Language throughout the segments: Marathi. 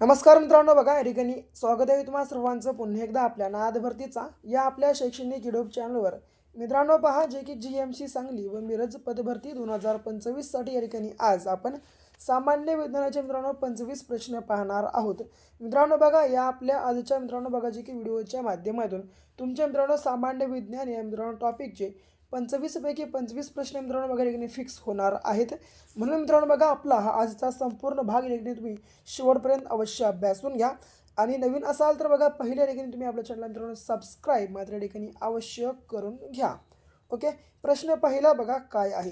नमस्कार मित्रांनो, बघा या ठिकाणी स्वागत आहे तुम्हा सर्वांचं पुन्हा एकदा आपल्या नाद भरतीचा या आपल्या शैक्षणिक यूट्यूब चॅनलवर. मित्रांनो पहा, जे की GMC सांगली व मिरज पदभरती 2025साठी या ठिकाणी आज आपण सामान्य विज्ञानाचे मित्रांनो 25 प्रश्न पाहणार आहोत. मित्रांनो बघा, या आपल्या आजच्या मित्रांनो बघा जे की व्हिडिओच्या माध्यमातून तुमच्या मित्रांनो सामान्य विज्ञान या मित्रांनो टॉपिकचे 25 पैकी 25 प्रश्न मित्रांनो बघा ठिकाणी फिक्स होणार आहेत. म्हणून मित्रांनो बघा, आपला हा आजचा संपूर्ण भाग या ठिकाणी तुम्ही शेवटपर्यंत अवश्य अभ्यासून घ्या. आणि नवीन असाल तर बघा, पहिल्या ठिकाणी तुम्ही आपल्या चॅनलला मित्रांनो सबस्क्राईब मात्र या ठिकाणी अवश्य करून घ्या. ओके, प्रश्न पहिला बघा काय आहे.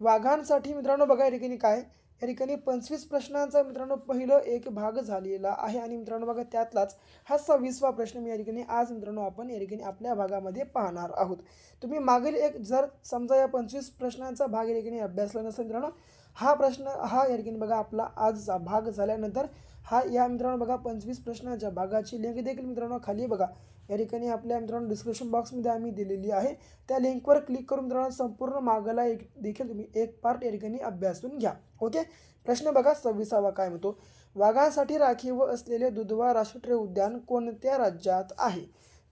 वाघांसाठी मित्रांनो बघा या ठिकाणी काय, या ठिकाणी 25 प्रश्नांचा मित्रांनो पहिलं एक भाग झालेला आहे. आणि मित्रांनो बघा, त्यातलाच हा 26वा प्रश्न मी या ठिकाणी आज मित्रांनो आपण या ठिकाणी आपल्या भागामध्ये पाहणार आहोत. तुम्ही मागील एक जर समजा या 25 प्रश्नांचा भाग या ठिकाणी अभ्यासला नसेल मित्रांनो, हा प्रश्न हा या ठिकाणी बघा आपला आजचा भाग झाल्यानंतर हा या मित्रांनो बघा 25 प्रश्नांच्या भागाची लिंक देखील मित्रांनो खाली बघा या ठिकाणी आपल्या मित्रांनो डिस्क्रिप्शन बॉक्समध्ये आम्ही दिलेली आहे. त्या लिंकवर क्लिक करून मित्रांनो संपूर्ण मागाला एक देखील तुम्ही एक पार्ट या ठिकाणी अभ्यासून घ्या. ओके, प्रश्न बघा 26वा काय म्हणतो. वाघांसाठी राखीव असलेले दुधवा राष्ट्रीय उद्यान कोणत्या राज्यात आहे?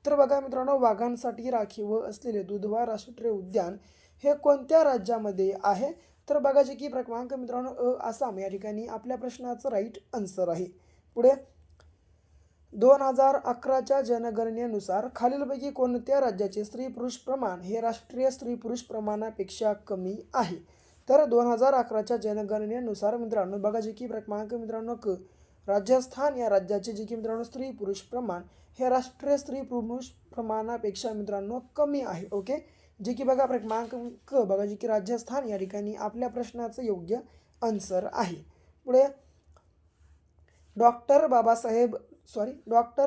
तर बघा मित्रांनो, वाघांसाठी राखीव असलेले दुधवा राष्ट्रीय उद्यान हे कोणत्या राज्यामध्ये आहे? तर बघा जे की क्रमांक मित्रांनो आसाम या ठिकाणी आपल्या प्रश्नाचं राईट आन्सर आहे. पुढे 2011च्या जनगणनेनुसार खालीलपैकी कोणत्या राज्याचे स्त्री पुरुष प्रमाण हे राष्ट्रीय स्त्री पुरुष प्रमाणापेक्षा कमी आहे? तर 2011च्या जनगणनेनुसार मित्रांनो बघा जे की क्रमांक मित्रांनो राजस्थान या राज्याचे जे की मित्रांनो स्त्री पुरुष प्रमाण हे राष्ट्रीय स्त्री पुरुष प्रमाणापेक्षा मित्रांनो कमी आहे. ओके, जे की बघा क्रमांक बघा जे की राजस्थान या ठिकाणी आपल्या प्रश्नाचं योग्य आन्सर आहे. पुढे डॉक्टर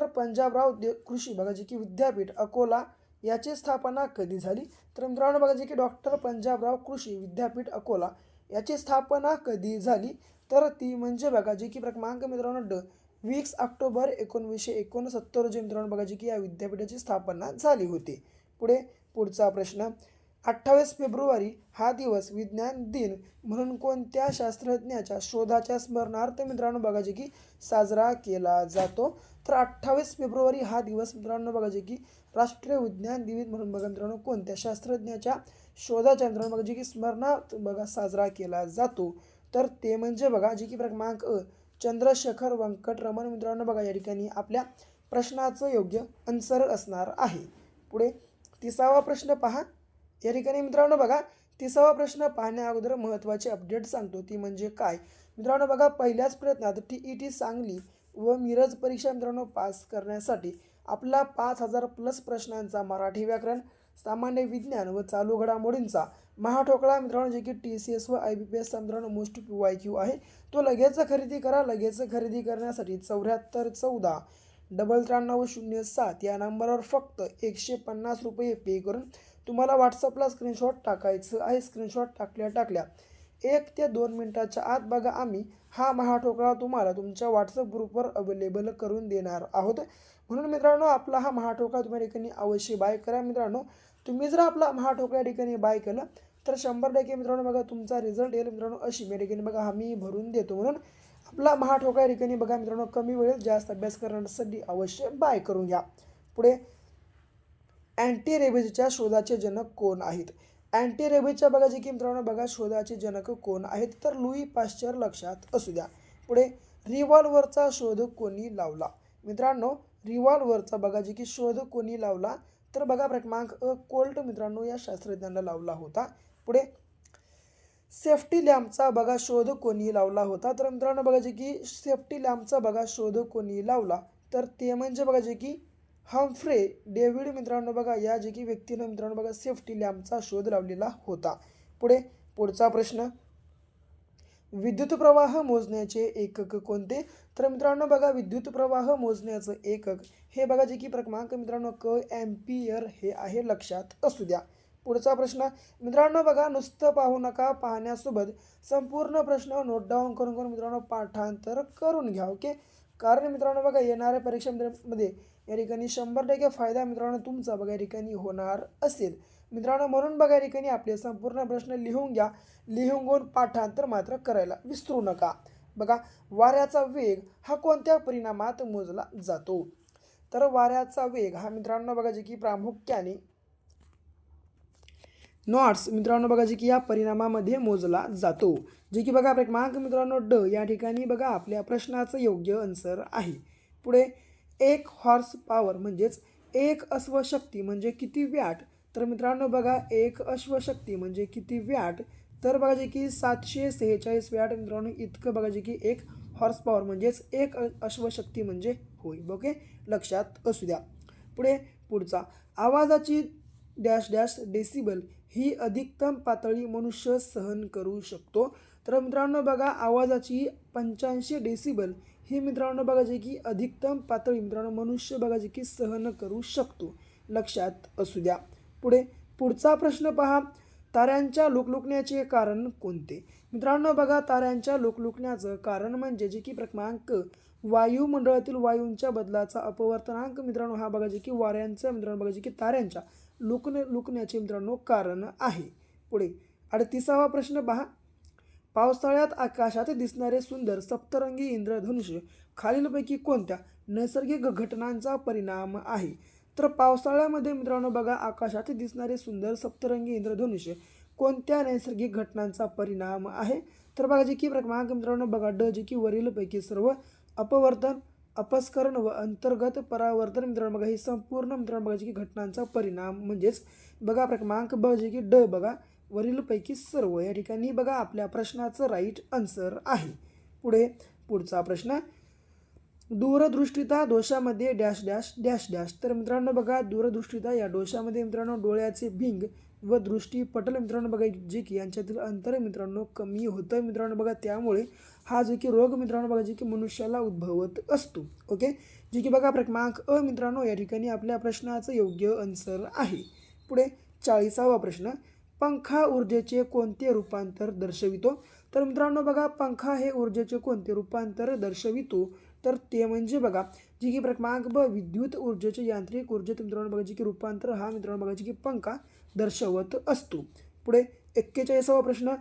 पंजाबराव कृषी बघा जे की विद्यापीठ अकोला याची स्थापना कधी झाली? तर मित्रांनो बघा जे की डॉक्टर पंजाबराव कृषी विद्यापीठ अकोला याची स्थापना कधी झाली? तर ती म्हणजे बघा जे की क्रमांक मित्रांनो 20 ऑक्टोबर 1969 रोजी मित्रांनो बघा जे की या विद्यापीठाची स्थापना झाली होती. पुढचा प्रश्न, 28 फेब्रुवारी हा दिवस विज्ञान दिन म्हणून कोणत्या शास्त्रज्ञाच्या शोधाच्या स्मरणार्थ मित्रांनो बघा जे की साजरा केला जातो? तर 28 फेब्रुवारी हा दिवस मित्रांनो बघा जे की राष्ट्रीय विज्ञान दिन म्हणून बघा मित्रांनो कोणत्या शास्त्रज्ञाच्या शोधाच्या मित्रांनो बघा जे की स्मरणार्थ बघा साजरा केला जातो? तर ते म्हणजे बघा जे की क्रमांक चंद्रशेखर वेंकटरमण मित्रांनो बघा या ठिकाणी आपल्या प्रश्नाचं योग्य आन्सर असणार आहे. पुढे 30वा प्रश्न पहा. या ठिकाणी मित्रांनो बघा 30वा प्रश्न पाहण्या अगोदर महत्त्वाची अपडेट सांगतो, ती म्हणजे काय मित्रांनो बघा, पहिल्याच प्रयत्नात TET सांगली व मिरज परीक्षा मित्रांनो पास करण्यासाठी आपला 5000+ प्रश्नांचा मराठी व्याकरण, सामान्य विज्ञान व चालू घडामोडींचा महाठोकळा मित्रांनो जे की TCS व IBPS मित्रांनो मोस्ट PYQ आहे, तो लगेच खरेदी करा. लगेच खरेदी करण्यासाठी 7414 939007 या नंबरवर फक्त 150 रुपये पे करून तुम्हाला व्हॉट्सअपला स्क्रीनशॉट टाकायचं आहे. स्क्रीनशॉट टाकल्या 1 ते 2 मिनिटाच्या आत बघा आम्ही हा महाठोकळा तुम्हाला तुमच्या व्हॉट्सअप ग्रुपवर अवेलेबल करून देणार आहोत. म्हणून मित्रांनो आपला हा महाठोकळा तुम्ही ठिकाणी अवश्य बाय करा. मित्रांनो तुम्ही जर आपला महाठोकळा ठिकाणी बाय केलं तर 100% मित्रांनो बघा तुमचा रिझल्ट येईल मित्रांनो अशी मी ठिकाणी बघा आम्ही भरून देतो. म्हणून आपला महाठोकळा ठिकाणी बघा मित्रांनो कमी वेळेत जास्त अभ्यास करण्यासाठी अवश्य बाय करून घ्या. पुढे अँटी रेबीजच्या शोधाचे जनक कोण आहेत? अँटी रेबीजच्या बघा जे की मित्रांनो बघा शोधाचे जनक कोण आहेत? तर लुई पाश्चर लक्षात असू द्या. पुढे रिव्हॉल्वरचा शोध कोणी लावला? मित्रांनो रिव्हॉल्वरचा बघा जे की शोध कोणी लावला? तर बघा क्रमांक कोल्ट मित्रांनो या शास्त्रज्ञांना लावला होता. पुढे सेफ्टी लॅम्पचा बघा शोध कोणी लावला होता? तर मित्रांनो बघा जे की सेफ्टी लॅम्पचा बघा शोध कोणी लावला? तर ते म्हणजे बघा जे की हम्फ्रे डेव्हिड मित्रांनो बघा या जे की व्यक्तीनं मित्रांनो बघा सेफ्टी लॅम्पचा शोध लावलेला होता. पुढचा प्रश्न, विद्युत प्रवाह मोजण्याचे एकक कोणते? तर मित्रांनो बघा विद्युत प्रवाह मोजण्याचं एकक हे बघा जे की क्रमांक मित्रांनो एम्पियर हे आहे, लक्षात असू द्या. पुढचा प्रश्न मित्रांनो बघा नुसतं पाहू नका, पाहण्यासोबत संपूर्ण प्रश्न नोट डाऊन करून मित्रांनो पाठांतर करून घ्या. ओके, कारण मित्रांनो बघा येणाऱ्या परीक्षेमध्ये या ठिकाणी 100% फायदा मित्रांनो तुमचा बघा या ठिकाणी होणार असेल मित्रांनो. म्हणून बघा या ठिकाणी आपले संपूर्ण प्रश्न लिहून घ्या. लिहून घेऊन पाठांतर मात्र करायला विसरू नका. बघा वाऱ्याचा वेग हा कोणत्या परिणामात मोजला जातो? तर वाऱ्याचा वेग हा मित्रांनो बघा जे की प्रामुख्याने नॉट्स मित्रांनो बघा जे की या परिणामामध्ये मोजला जातो, जे की बघा क्रमांक मित्रांनो ड या ठिकाणी बघा आपल्या प्रश्नाचं योग्य आन्सर आहे. पुढे एक हॉर्स पॉवर म्हणजेच एक अश्वशक्ती म्हणजे किती वॅट? तर मित्रांनो बघा एक अश्वशक्ती म्हणजे किती वॅट? तर बघा जे की 746 वॅट मित्रांनो इतकं बघा जे की एक हॉर्स पॉवर म्हणजेच एक अश्वशक्ती म्हणजे होईल. ओके, लक्षात असू द्या. पुढे पुढचा आवाजाची डॅश डॅश डेसिबल ही अधिकतम पातळी मनुष्य सहन करू शकतो. तर मित्रांनो बघा आवाजाची 85 डेसिबल ही मित्रांनो बघा जे की अधिकतम पातळी मित्रांनो मनुष्य बघा जे की सहन करू शकतो, लक्षात असू द्या. पुढे पुढचा प्रश्न पहा, ताऱ्यांच्या लुकलुकण्याचे कारण कोणते? मित्रांनो बघा ताऱ्यांच्या लुकलुकण्याचं कारण म्हणजे जे की क्रमांक वायुमंडळातील वायूंच्या बदलाचा अपवर्तनांक मित्रांनो हा बघा जे की वाऱ्यांचा मित्रांनो बघा जे की ताऱ्यांच्या लुकण्याचे मित्रांनो कारण आहे. पुढे 38वा प्रश्न पहा, पावसाळ्यात आकाशात दिसणारे सुंदर सप्तरंगी इंद्रधनुष्य खालीलपैकी कोणत्या नैसर्गिक घटनांचा परिणाम आहे? तर पावसाळ्यामध्ये मित्रांनो बघा आकाशात दिसणारे सुंदर सप्तरंगी इंद्रधनुष्य कोणत्या नैसर्गिक घटनांचा परिणाम आहे? तर बघा जे की क्रमांक मित्रांनो बघा ड जे की वरीलपैकी सर्व अपवर्तन अपस्करण व अंतर्गत परावर्तन मित्रांनो बघा ही संपूर्ण मित्रांनो बघा की घटनांचा परिणाम म्हणजेच बघा क्रमांक ब जे की ड बघा वरीलपैकी सर्व या ठिकाणी बघा आपल्या प्रश्नाचं राईट आन्सर आहे. पुढे पुढचा प्रश्न, दूरदृष्टिता दोषामध्ये डॅश डॅश डॅश डॅश. तर मित्रांनो बघा दूरदृष्टिता या दोषामध्ये मित्रांनो डोळ्याचे भिंग व दृष्टी पटल मित्रांनो बघा जे की यांच्यातील अंतर मित्रांनो कमी होतं मित्रांनो बघा, त्यामुळे हा जो की रोग मित्रांनो बघा जे की मनुष्याला उद्भवत असतो. ओके, जे की बघा क्रमांक अ मित्रांनो या ठिकाणी आपल्या प्रश्नाचं योग्य आन्सर आहे. पुढे 40वा प्रश्न, पंखा ऊर्जेचे कोणते रूपांतर दर्शवितो? तर मित्रांनो बघा पंखा हे ऊर्जेचे कोणते रूपांतर दर्शवितो? तर ते म्हणजे बघा जे की क्रमांक ब विद्युत ऊर्जेचे यांत्रिक ऊर्जेत मित्रांनो बघा जे की रूपांतर हा मित्रांनो बघा जे की पंखा दर्शवत असतो. पुढे 41वा प्रश्न,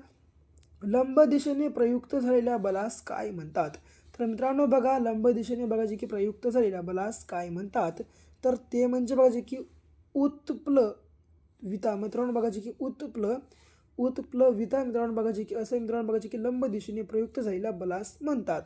लंब दिशेने प्रयुक्त झालेल्या बलास काय म्हणतात? तर मित्रांनो बघा लंब दिशेने बघा जे की प्रयुक्त झालेल्या बलास काय म्हणतात? तर ते म्हणजे बघा जे की उत्प्लविता मित्रांनो बघा जे की उत्प्लविता मित्रांनो बघा जे की असं मित्रांनो बघा जे की लंब दिशेने प्रयुक्त झालेल्या बलास म्हणतात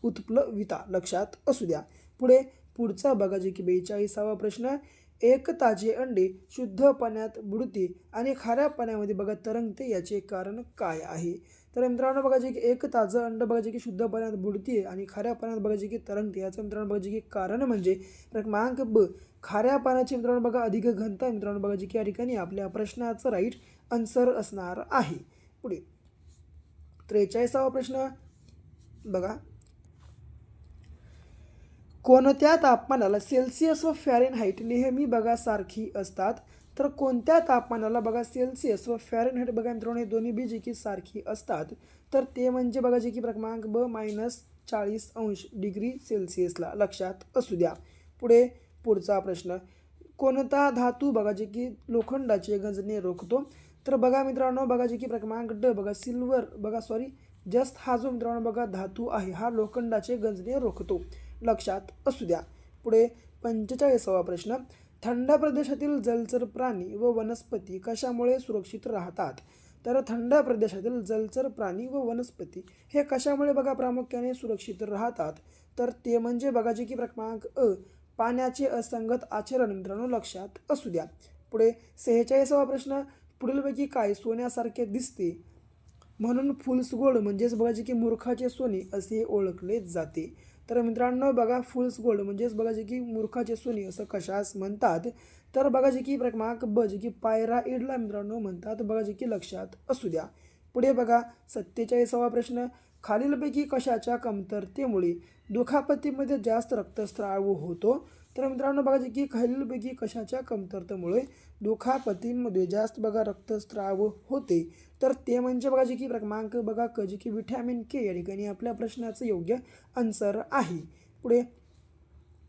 उत्प्लविता, लक्षात असू द्या. पुढे पुढचा बघा जे की 42वा प्रश्न, एक ताजे अंडे शुद्ध पाण्यात बुडते आणि खाऱ्या पाण्यामध्ये बघा तरंगते याचे कारण काय आहे? तर मित्रांनो बघा जे की एक ताजं अंड बघा जे की शुद्ध पाण्यात बुडते आणि खाऱ्या पाण्यात बघा जे की तरंगते याचं मित्रांनो बघा जे की कारण म्हणजे क्रमांक ब खाऱ्या पाण्याची मित्रांनो बघा अधिक घनता मित्रांनो बघा जे की या ठिकाणी आपल्या प्रश्नाचं राईट आन्सर असणार आहे. पुढे 43वा प्रश्न बघा, कोणत्या तापमानाला सेल्सिअस व फॅरेनहाइट नेहमी बघा सारखी असतात? तर कोणत्या तापमानाला बघा सेल्सिअस व फॅरेनहाइट बघा मित्रांनो हे दोन्ही बी जे की सारखी असतात? तर ते म्हणजे बघा जे की क्रमांक ब -40°C लक्षात असू द्या. पुढे पुढचा प्रश्न, कोणता धातू बघा जे की लोखंडाचे गंजणे रोखतो? तर बघा मित्रांनो बघा जे की क्रमांक ड बघा सिल्वर बघा जस्ट हा जो मित्रांनो बघा धातू आहे हा लोखंडाचे गंजणे रोखतो, लक्षात असू द्या. पुढे 45वा प्रश्न, थंड प्रदेशातील जलचर प्राणी व वनस्पती कशामुळे सुरक्षित राहतात? तर थंड प्रदेशातील जलचर प्राणी व वनस्पती हे कशामुळे बघा प्रामुख्याने सुरक्षित राहतात? तर ते म्हणजे बघा जे की क्रमांक अ पाण्याचे असंगत आचरण मित्रांनो, लक्षात असू द्या. पुढे 46वा प्रश्न, पुढीलपैकी काय सोन्यासारखे दिसते म्हणून फुल्स गोल्ड म्हणजेच बघा जे की मूर्खाचे सोने असे ओळखले जाते? तर मित्रांनो बघा फुल्स गोल्ड म्हणजेच बघा जे की मूर्खाचे सोने असं कशास म्हणतात? तर बघा जे की क्रमांक ब जे की पायराइडला मित्रांनो म्हणतात बघा जे की, लक्षात असू द्या. पुढे बघा 47वा प्रश्न, खालीलपैकी कशाच्या कमतरतेमुळे दुखापतीमध्ये जास्त रक्तस्राव होतो? तर मित्रांनो बघा जे की खालीलपैकी कशाच्या कमतरतेमुळे दुखापतींमध्ये जास्त बघा रक्तस्राव होते? तर ते म्हणजे बघा जे की क्रमांक बघा क जे की व्हिटॅमिन के या ठिकाणी आपल्या प्रश्नाचं योग्य आन्सर आहे. पुढे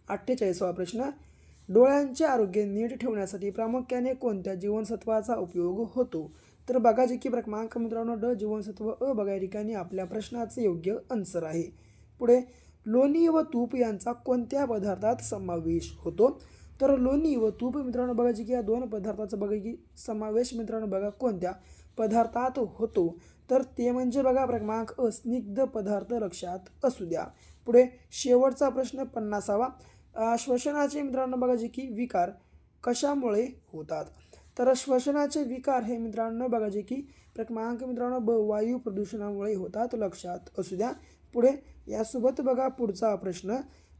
48वा प्रश्न, डोळ्यांचे आरोग्य नीट ठेवण्यासाठी प्रामुख्याने कोणत्या जीवनसत्वाचा उपयोग होतो? तर बघा जे की क्रमांक मित्रांनो ड जीवनसत्व अ बघा या ठिकाणी आपल्या प्रश्नाचं योग्य आन्सर आहे. पुढे लोणी व तूप यांचा कोणत्या पदार्थात समावेश होतो? तर लोणी व तूप मित्रांनो बघा जे की या दोन पदार्थाचा बघा की समावेश मित्रांनो बघा कोणत्या पदार्थात होतो? तर ते म्हणजे बघा क्रमांक अ स्निग्ध पदार्थ लक्षात असू द्या. पुढे शेवटचा प्रश्न 50वा श्वसनाचे मित्रांनो बघा जे की विकार कशामुळे होतात? तर श्वसनाचे विकार हे मित्रांनो बघा जे की क्रमांक मित्रांनो ब वायू प्रदूषणामुळे होतात लक्षात असू द्या. पुढे यासोबत बघा पुढचा प्रश्न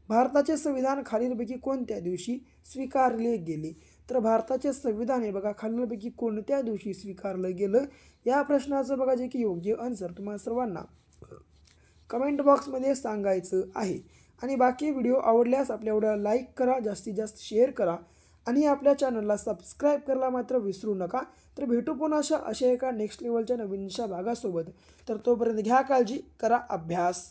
भारताचे संविधान खालीलपैकी कोणत्या दिवशी स्वीकारले गेले? तर भारताचे संविधान हे बघा खालीलपैकी कोणत्या दिवशी स्वीकारलं गेलं? या प्रश्नाचं बघा जे की योग्य आन्सर तुम्हाला सर्वांना कमेंट बॉक्समध्ये सांगायचं आहे. आणि बाकी व्हिडिओ आवडल्यास आपल्या व्हिडिओला लाईक करा, जास्तीत जास्त शेअर करा आणि आपल्या चॅनलला सबस्क्राईब करायला मात्र विसरू नका. तर भेटू पुन्हा अशा एका नेक्स्ट लेवलच्या नवीनशा भागासोबत. तर तोपर्यंत घ्या काळजी, करा अभ्यास.